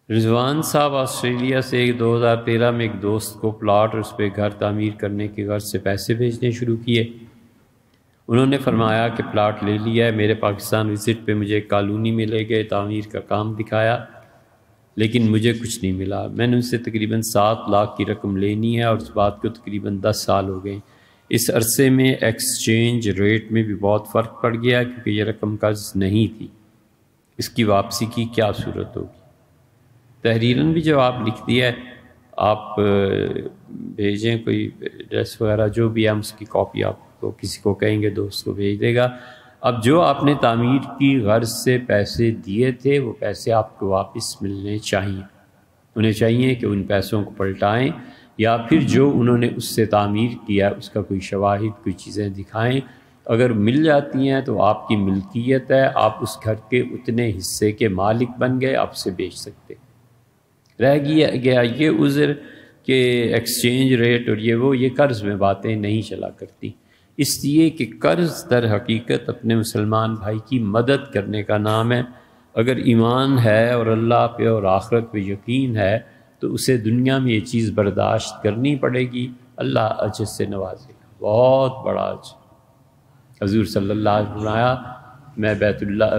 رضوان صاحب آسٹریلیا سے 2013 میں ایک دوست کو پلاٹ اور اس پہ گھر تعمیر کرنے کی غرض سے پیسے بھیجنے شروع کیے۔ انہوں نے فرمایا کہ پلاٹ لے لیا ہے۔ میرے پاکستان وزٹ پہ مجھے ایک کالونی میں لے گئے، تعمیر کا کام دکھایا، لیکن مجھے کچھ نہیں ملا۔ میں نے ان سے تقریباً 7 لاکھ کی رقم لینی ہے اور اس بات کو تقریباً 10 سال ہو گئے۔ اس عرصے میں ایکسچینج ریٹ میں بھی بہت فرق پڑ گیا کیونکہ یہ رقم قرض نہیں تھی۔ اس کی واپسی کی کیا صورت ہوگی؟ تحریراً بھی جواب لکھ دیا ہے، آپ بھیجیں کوئی ایڈریس وغیرہ جو بھی ہے، ہم اس کی کاپی آپ کو کسی کو کہیں گے دوست کو بھیج دے گا۔ اب جو آپ نے تعمیر کی غرض سے پیسے دیے تھے وہ پیسے آپ کو واپس ملنے چاہیے۔ انہیں چاہیے کہ ان پیسوں کو پلٹائیں یا پھر جو انہوں نے اس سے تعمیر کیا اس کا کوئی شواہد، کوئی چیزیں دکھائیں۔ اگر مل جاتی ہیں تو آپ کی ملکیت ہے، آپ اس گھر کے اتنے حصے کے مالک بن گئے، آپ اسے بیچ سکتے۔ رہ گیا یہ عذر کہ ایکسچینج ریٹ اور یہ قرض میں باتیں نہیں چلا کرتی، اس لیے کہ قرض در حقیقت اپنے مسلمان بھائی کی مدد کرنے کا نام ہے۔ اگر ایمان ہے اور اللہ پہ اور آخرت پہ یقین ہے تو اسے دنیا میں یہ چیز برداشت کرنی پڑے گی، اللہ اجر سے نوازے گا، بہت بڑا اجر۔ حضور صلی اللہ علیہ وسلم آیا،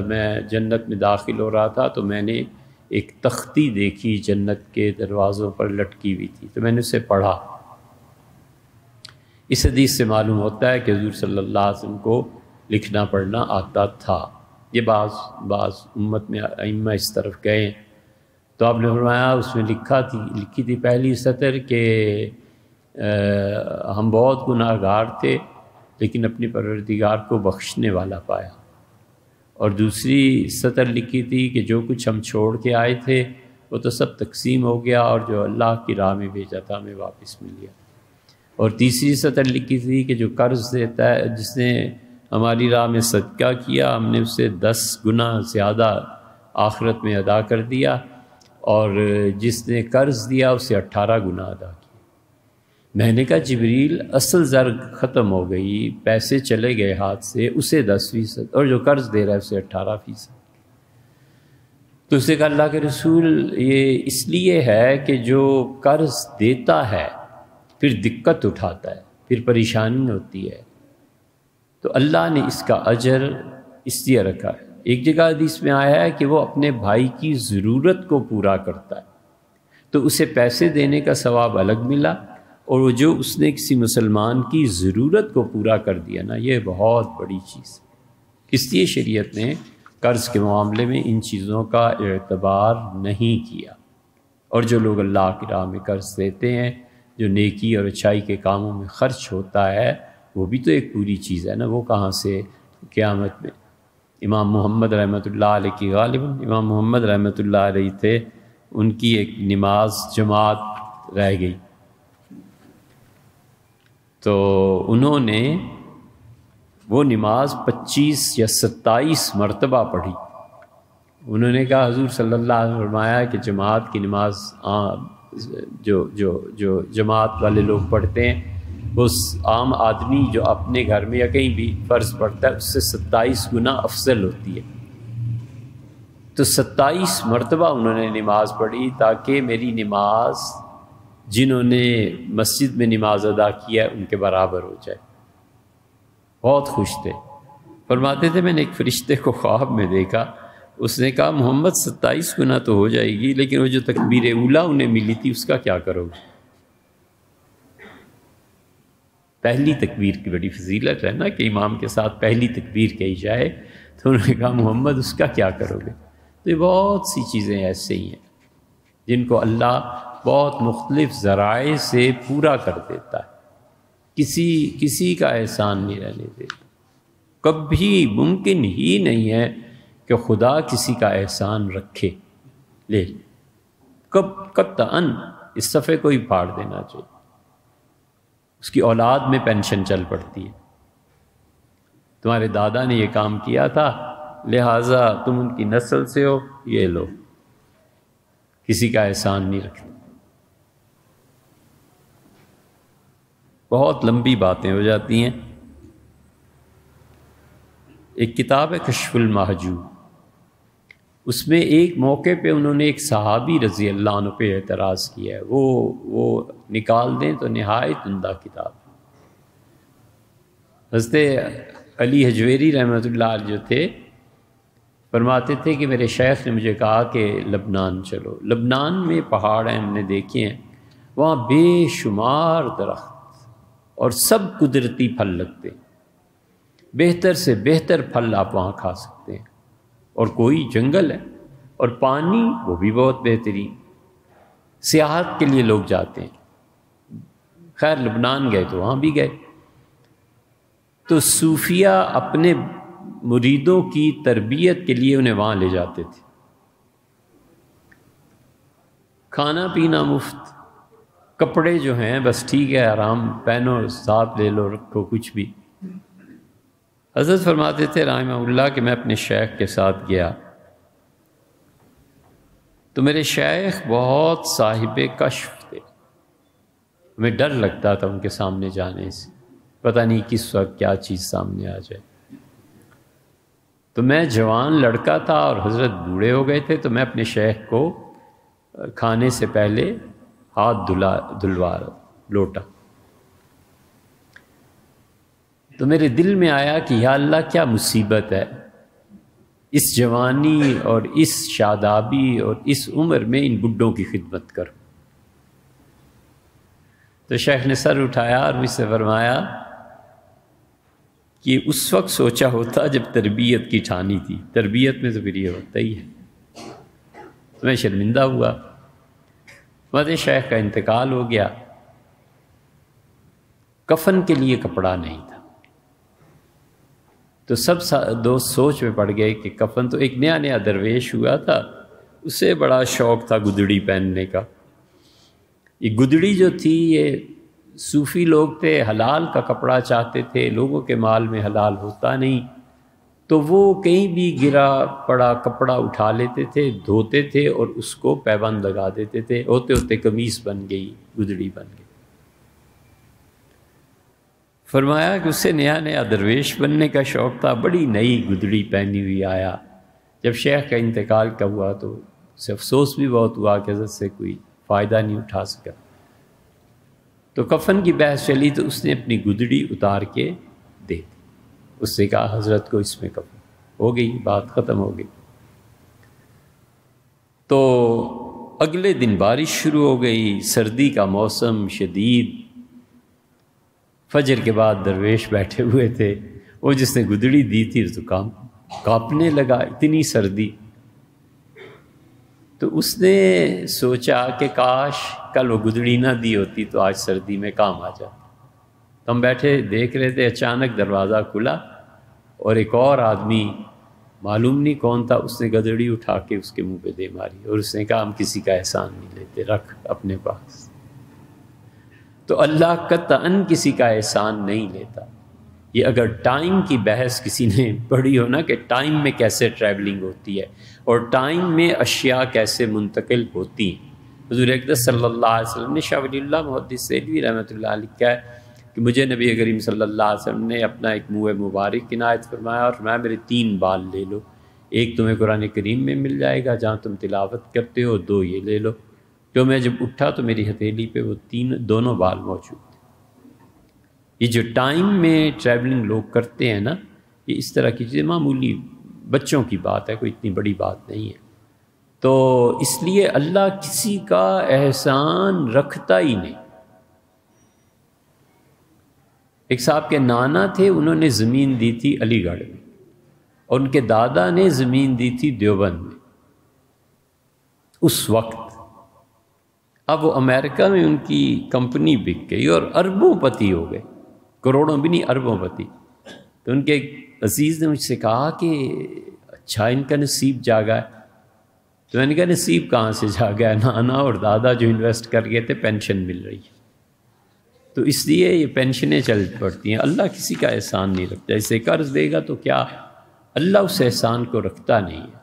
میں جنت میں داخل ہو رہا تھا تو میں نے ایک تختی دیکھی جنت کے دروازوں پر لٹکی ہوئی تھی، تو میں نے اسے پڑھا۔ اس حدیث سے معلوم ہوتا ہے کہ حضور صلی اللہ علیہ وسلم کو لکھنا پڑھنا آتا تھا۔ یہ بعض امت میں ائمہ اس طرف گئے تو آپ نے فرمایا اس میں لکھی تھی پہلی سطر کہ ہم بہت گناہ گار تھے لیکن اپنے پروردگار کو بخشنے والا پایا، اور دوسری سطر لکھی تھی کہ جو کچھ ہم چھوڑ کے آئے تھے وہ تو سب تقسیم ہو گیا اور جو اللہ کی راہ میں بھیجا تھا ہمیں واپس مل گیا، اور تیسری سطر لکھی تھی کہ جو قرض دیتا ہے، جس نے ہماری راہ میں صدقہ کیا ہم نے اسے 10 گنا زیادہ آخرت میں ادا کر دیا، اور جس نے قرض دیا اسے 18 گنا ادا کیا۔ میں نے کہا جبریل اصل زر ختم ہو گئی، پیسے چلے گئے ہاتھ سے، اسے 10% اور جو قرض دے رہا ہے اسے 18%۔ تو اسے کہا اللہ کے رسول یہ اس لیے ہے کہ جو قرض دیتا ہے پھر دقت اٹھاتا ہے، پھر پریشانی ہوتی ہے، تو اللہ نے اس کا اجر اس لیے رکھا ہے۔ ایک جگہ حدیث میں آیا ہے کہ وہ اپنے بھائی کی ضرورت کو پورا کرتا ہے تو اسے پیسے دینے کا ثواب الگ ملا، اور وہ جو اس نے کسی مسلمان کی ضرورت کو پورا کر دیا نا، یہ بہت بڑی چیز ہے۔ اس لیے شریعت نے قرض کے معاملے میں ان چیزوں کا اعتبار نہیں کیا، اور جو لوگ اللہ کی راہ میں قرض دیتے ہیں، جو نیکی اور اچھائی کے کاموں میں خرچ ہوتا ہے، وہ بھی تو ایک پوری چیز ہے نا، وہ کہاں سے قیامت میں۔ امام محمد رحمۃ اللہ علیہ کی غالباً امام محمد رحمۃ اللہ علیہ تھے، ان کی ایک نماز جماعت رہ گئی تو انہوں نے وہ نماز 25 یا 27 مرتبہ پڑھی۔ انہوں نے کہا حضور صلی اللہ علیہ وسلم فرمایا کہ جماعت کی نماز جو جماعت والے لوگ پڑھتے ہیں وہ عام آدمی جو اپنے گھر میں یا کہیں بھی فرض پڑھتا ہے اس سے 27 گنا افضل ہوتی ہے۔ تو 27 مرتبہ انہوں نے نماز پڑھی تاکہ میری نماز جنہوں نے مسجد میں نماز ادا کیا ان کے برابر ہو جائے۔ بہت خوش تھے، فرماتے تھے میں نے ایک فرشتے کو خواب میں دیکھا، اس نے کہا محمد 27 گنا تو ہو جائے گی لیکن وہ جو تکبیر اولیٰ انہیں ملی تھی اس کا کیا کرو گے؟ پہلی تکبیر کی بڑی فضیلت ہے نا کہ امام کے ساتھ پہلی تکبیر کہی جائے، تو انہوں نے کہا محمد اس کا کیا کرو گے؟ تو یہ بہت سی چیزیں ایسے ہی ہیں جن کو اللہ بہت مختلف ذرائع سے پورا کر دیتا ہے، کسی کا احسان نہیں رہنے دیتا۔ کبھی ممکن ہی نہیں ہے کہ خدا کسی کا احسان رکھے لے، قطعاً اس صفحے کو ہی پھاڑ دینا چاہیے۔ اس کی اولاد میں پینشن چل پڑتی ہے، تمہارے دادا نے یہ کام کیا تھا لہٰذا تم ان کی نسل سے ہو، یہ لو، کسی کا احسان نہیں رکھتے۔ بہت لمبی باتیں ہو جاتی ہیں۔ ایک کتاب ہے کشف المحجوب، اس میں ایک موقع پہ انہوں نے ایک صحابی رضی اللہ عنہ پہ اعتراض کیا ہے، وہ نکال دیں تو نہایت عمدہ کتاب۔ حضرت علی حجویری رحمۃ اللہ علیہ جو تھے فرماتے تھے کہ میرے شیخ نے مجھے کہا کہ لبنان چلو۔ لبنان میں پہاڑ ہیں، ہم نے دیکھے ہیں، وہاں بے شمار درخت اور سب قدرتی پھل لگتے ہیں، بہتر سے بہتر پھل آپ وہاں کھا سکتے ہیں، اور کوئی جنگل ہے، اور پانی وہ بھی بہت بہترین، سیاحت کے لیے لوگ جاتے ہیں۔ خیر لبنان گئے تو وہاں بھی گئے، تو صوفیہ اپنے مریدوں کی تربیت کے لیے انہیں وہاں لے جاتے تھے، کھانا پینا مفت، کپڑے جو ہیں بس ٹھیک ہے آرام پہنو، ساتھ لے لو رکھو کچھ بھی۔ حضرت فرماتے تھے رحمہ اللہ کہ میں اپنے شیخ کے ساتھ گیا تو میرے شیخ بہت صاحب کشف تھے، ہمیں ڈر لگتا تھا ان کے سامنے جانے سے، پتہ نہیں کس وقت کیا چیز سامنے آ جائے۔ تو میں جوان لڑکا تھا اور حضرت بوڑھے ہو گئے تھے، تو میں اپنے شیخ کو کھانے سے پہلے ہاتھ دھلوا رہا لوٹا، تو میرے دل میں آیا کہ یا اللہ کیا مصیبت ہے اس جوانی اور اس شادابی اور اس عمر میں ان بڈھوں کی خدمت کروں۔ تو شیخ نے سر اٹھایا اور مجھ سے فرمایا کہ اس وقت سوچا ہوتا جب تربیت کی ٹھانی تھی، تربیت میں تو پھر یہ ہوتا ہی ہے۔ تو میں شرمندہ ہوا، مجھے شیخ کا انتقال ہو گیا، کفن کے لیے کپڑا نہیں تھا، تو سب دوست سوچ میں پڑ گئے کہ کفن تو ایک نیا نیا درویش ہوا تھا، اسے بڑا شوق تھا گدڑی پہننے کا۔ یہ گدڑی جو تھی یہ صوفی لوگ تھے، حلال کا کپڑا چاہتے تھے، لوگوں کے مال میں حلال ہوتا نہیں، تو وہ کہیں بھی گرا پڑا کپڑا اٹھا لیتے تھے، دھوتے تھے اور اس کو پیبند لگا دیتے تھے، ہوتے ہوتے قمیص بن گئی، گدڑی بن گئی۔ فرمایا کہ اسے نیا نیا درویش بننے کا شوق تھا، بڑی نئی گدڑی پہنی ہوئی آیا، جب شیخ کا انتقال کا ہوا تو اسے افسوس بھی بہت ہوا کہ حضرت سے کوئی فائدہ نہیں اٹھا سکا۔ تو کفن کی بحث چلی تو اس نے اپنی گدڑی اتار کے دے دی، اس سے کہا حضرت کو اس میں کفن، ہو گئی بات ختم ہو گئی۔ تو اگلے دن بارش شروع ہو گئی، سردی کا موسم شدید، فجر کے بعد درویش بیٹھے ہوئے تھے، وہ جس نے گدڑی دی تھی تو کانپنے لگا، اتنی سردی۔ تو اس نے سوچا کہ کاش کل وہ گدڑی نہ دی ہوتی تو آج سردی میں کام آ جاتا۔ تو ہم بیٹھے دیکھ رہے تھے، اچانک دروازہ کھلا اور ایک اور آدمی معلوم نہیں کون تھا، اس نے گدڑی اٹھا کے اس کے منہ پہ دے ماری اور اس نے کہا ہم کسی کا احسان نہیں لیتے، رکھ اپنے پاس۔ تو اللہ قطعاً کسی کا احسان نہیں لیتا۔ یہ اگر ٹائم کی بحث کسی نے پڑھی ہو نا کہ ٹائم میں کیسے ٹریولنگ ہوتی ہے اور ٹائم میں اشیاء کیسے منتقل ہوتی ہیں، حضور اقدس صلی اللہ علیہ وسلم نے، شاہ ولی اللہ محدث سیلوی رحمۃ اللہ علیہ کہا ہے کہ مجھے نبی کریم صلی اللہ علیہ وسلم نے اپنا ایک منہ مبارک عنایت فرمایا اور فرمایا میرے 3 بال لے لو، ایک تمہیں قرآن کریم میں مل جائے گا جہاں تم تلاوت کرتے ہو، 2 یہ لے لو۔ جو میں جب اٹھا تو میری ہتھیلی پہ وہ دونوں بال موجود تھے۔ یہ جو ٹائم میں ٹریولنگ لوگ کرتے ہیں نا، یہ اس طرح کی چیزیں معمولی بچوں کی بات ہے، کوئی اتنی بڑی بات نہیں ہے۔ تو اس لیے اللہ کسی کا احسان رکھتا ہی نہیں۔ ایک صاحب کے نانا تھے، انہوں نے زمین دی تھی علی گڑھ میں، اور ان کے دادا نے زمین دی تھی دیوبند میں اس وقت۔ اب وہ امریکہ میں ان کی کمپنی بک گئی اور اربوں پتی ہو گئے، کروڑوں بھی نہیں اربوں پتی۔ تو ان کے ایک عزیز نے مجھ سے کہا کہ اچھا ان کا نصیب جاگا ہے۔ تو میں نے کہا نصیب کہاں سے جاگا ہے، نانا اور دادا جو انویسٹ کر گئے تھے پینشن مل رہی ہے، تو اس لیے یہ پینشنیں چل پڑتی ہیں۔ اللہ کسی کا احسان نہیں رکھتا، اسے قرض دے گا تو کیا، اللہ اس احسان کو رکھتا نہیں ہے،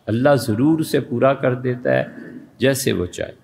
اللہ ضرور اسے پورا کر دیتا ہے جیسے وہ چاہے۔